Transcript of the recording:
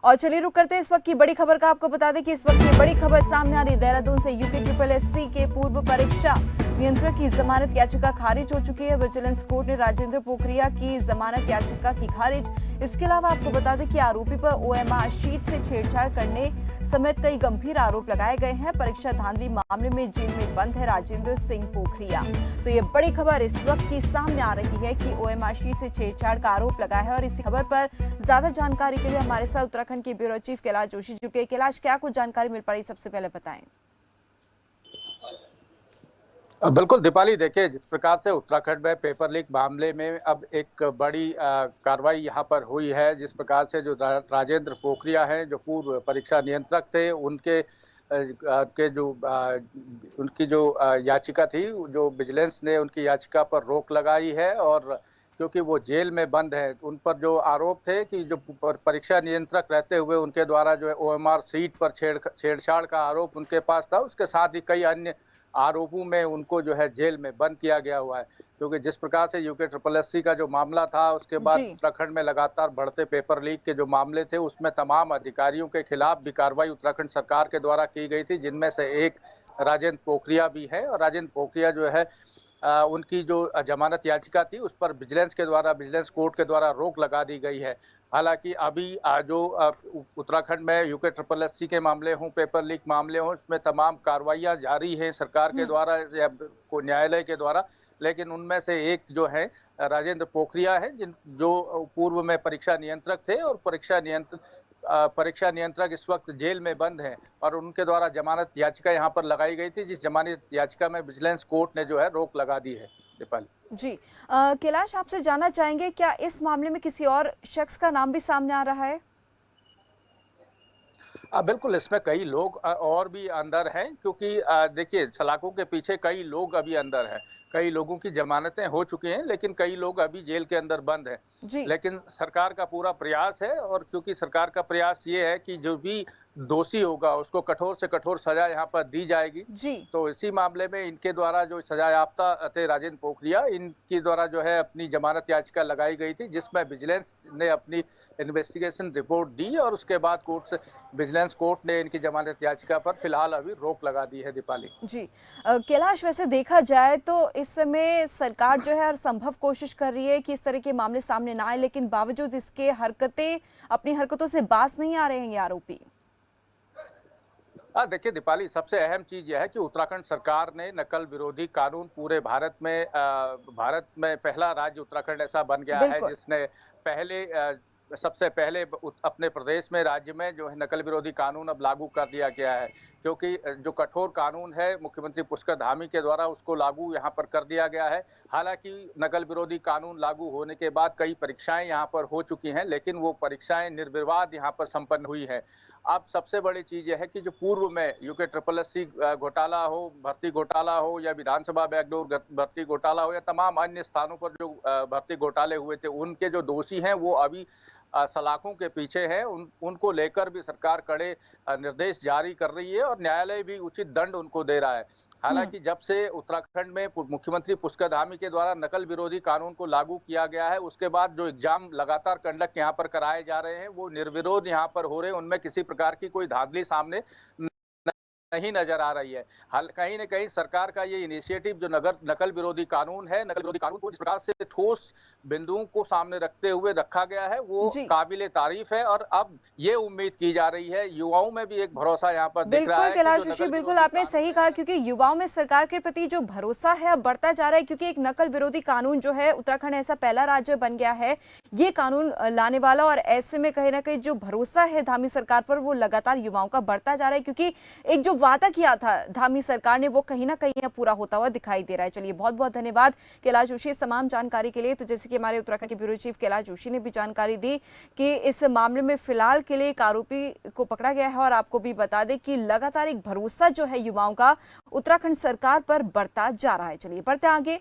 और चलिए रुक करते हैं इस वक्त की बड़ी खबर का। आपको बता दें कि इस वक्त की बड़ी खबर सामने आ रही है देहरादून से। यूके के पूर्व परीक्षा नियंत्रक की जमानत याचिका खारिज हो चुकी है। विजिलेंस कोर्ट ने राजेंद्र पोखरिया की जमानत याचिका की खारिज। इसके अलावा आपको बता दें कि आरोपी पर ओएमआर शीट से छेड़छाड़ करने समेत कई गंभीर आरोप लगाए गए हैं। परीक्षा धांधली मामले में जेल में बंद है राजेंद्र सिंह पोखरिया। तो ये बड़ी खबर इस वक्त की सामने आ रही है कि ओएमआर शीट से छेड़छाड़ का आरोप लगा है। और इसी खबर पर ज्यादा जानकारी के लिए हमारे साथ उत्तराखंड के ब्यूरो चीफ कैलाश जोशी जुड़ गए। कैलाश, क्या कुछ जानकारी मिल पा रही, सबसे पहले बताएं। बिल्कुल दीपाली, देखिए जिस प्रकार से उत्तराखंड में पेपर लीक मामले में अब एक बड़ी कार्रवाई यहाँ पर हुई है। जिस प्रकार से जो राजेंद्र पोखरिया हैं, जो पूर्व परीक्षा नियंत्रक थे, उनके उनकी जो याचिका थी, जो विजिलेंस ने उनकी याचिका पर रोक लगाई है। और क्योंकि वो जेल में बंद है, उन पर जो आरोप थे कि जो परीक्षा नियंत्रक रहते हुए उनके द्वारा जो है ओएमआर सीट पर छेड़छाड़ का आरोप उनके पास था, उसके साथ ही कई अन्य आरोपों में उनको जो है जेल में बंद किया गया हुआ है। क्योंकि जिस प्रकार से यूके का जो मामला था, उसके बाद उत्तराखंड में लगातार बढ़ते पेपर लीक के जो मामले थे, उसमें तमाम अधिकारियों के खिलाफ भी कार्रवाई उत्तराखंड सरकार के द्वारा की गई थी, जिनमें से एक राजेंद्र पोखरिया भी है। और राजेंद्र पोखरिया जो है उनकी जो जमानत याचिका थी, उस पर विजिलेंस कोर्ट के द्वारा रोक लगा दी गई है। हालांकि अभी जो उत्तराखंड में यूके के मामले हों, पेपर लीक मामले हों, उसमें तमाम कार्रवाइयां जारी हैं सरकार के द्वारा या न्यायालय के द्वारा। लेकिन उनमें से एक जो है राजेंद्र पोखरिया है, जो पूर्व में परीक्षा नियंत्रक थे, और परीक्षा नियंत्रक इस वक्त जेल में बंद हैं। और उनके द्वारा जमानत याचिका यहाँ पर लगाई गई थी, जिस जमानत याचिका में विजिलेंस कोर्ट ने जो है रोक लगा दी है। दीपाली जी, कैलाश, आपसे जानना चाहेंगे क्या इस मामले में किसी और शख्स का नाम भी सामने आ रहा है? बिल्कुल, इसमें कई लोग और भी अंदर हैं, क्योंकि देखिए सलाखों के पीछे कई लोग अभी अंदर हैं। कई लोगों की जमानतें हो चुकी हैं, लेकिन कई लोग अभी जेल के अंदर बंद हैं। लेकिन सरकार का पूरा प्रयास है, और क्योंकि सरकार का प्रयास ये है कि जो भी दोषी होगा उसको कठोर से कठोर सजा यहाँ पर दी जाएगी। तो इसी मामले में इनके द्वारा जो सजा याफ्ता थे राजेंद्र पोखरिया, इनके द्वारा जो है अपनी जमानत याचिका लगाई गई थी, जिसमें विजिलेंस ने अपनी इन्वेस्टिगेशन रिपोर्ट दी, और उसके बाद विजिलेंस कोर्ट ने इनकी जमानत याचिका पर फिलहाल अभी रोक लगा दी है। दीपाली जी, कैलाश, वैसे देखा जाए तो इस समय सरकार जो है हर संभव कोशिश कर रही है कि इस तरह के मामले सामने ना आए, लेकिन बावजूद इसके अपनी हरकतों से बाज नहीं आ रहे हैं ये आरोपी। देखिए दीपाली, सबसे अहम चीज यह है कि उत्तराखंड सरकार ने नकल विरोधी कानून पूरे भारत में पहला राज्य उत्तराखंड ऐसा बन गया है, जिसने सबसे पहले अपने प्रदेश में, राज्य में जो है नकल विरोधी कानून अब लागू कर दिया गया है। क्योंकि जो कठोर कानून है मुख्यमंत्री पुष्कर धामी के द्वारा, उसको लागू यहाँ पर कर दिया गया है। हालांकि नकल विरोधी कानून लागू होने के बाद कई परीक्षाएं यहाँ पर हो चुकी हैं, लेकिन वो परीक्षाएं निर्विवाद यहाँ पर संपन्न हुई है। अब सबसे बड़ी चीज यह है कि जो पूर्व में यूके घोटाला हो, भर्ती घोटाला हो, या विधानसभा बैकडोर भर्ती घोटाला हो, या तमाम अन्य स्थानों पर जो भर्ती घोटाले हुए थे, उनके जो दोषी हैं वो अभी सलाखों के पीछे हैं। उनको लेकर भी सरकार कड़े निर्देश जारी कर रही है, और न्यायालय भी उचित दंड उनको दे रहा है। हालांकि जब से उत्तराखंड में मुख्यमंत्री पुष्कर धामी के द्वारा नकल विरोधी कानून को लागू किया गया है, उसके बाद जो एग्जाम लगातार कंडक्ट यहाँ पर कराए जा रहे हैं, वो निर्विरोध यहाँ पर हो रहे हैं। उनमें किसी प्रकार की कोई धांधली सामने नहीं नजर आ रही है। कहीं न कहीं सरकार का ये इनिशिएटिव जो नकल विरोधी कानून है, नकल विरोधी कानून को जिस प्रकार से ठोस बिंदुओं को सामने रखते हुए रखा गया है, वो काबिले तारीफ है। और अब ये उम्मीद की जा रही है, युवाओं में भी एक भरोसा यहाँ पर दिख रहा है। बिल्कुल कैलाश जोशी, बिल्कुल आपने सही कहा, क्योंकि युवाओं में सरकार के प्रति जो भरोसा है अब बढ़ता जा रहा है। क्योंकि एक नकल विरोधी कानून जो है, उत्तराखंड ऐसा पहला राज्य बन गया है ये कानून लाने वाला, और ऐसे में कहीं ना कहीं जो भरोसा है धामी सरकार पर वो लगातार युवाओं का बढ़ता जा रहा है। क्योंकि एक जो वादा किया था धामी सरकार ने, वो कहीं ना कहीं पूरा होता हुआ दिखाई दे रहा है। चलिए, बहुत बहुत धन्यवाद कैलाश जोशी इस तमाम जानकारी के लिए। तो जैसे कि हमारे उत्तराखंड के ब्यूरो चीफ कैलाश जोशी ने भी जानकारी दी कि इस मामले में फिलहाल के लिए एक आरोपी को पकड़ा गया है। और आपको भी बता दें कि लगातार एक भरोसा जो है युवाओं का उत्तराखंड सरकार पर बढ़ता जा रहा है। चलिए बढ़ते आगे।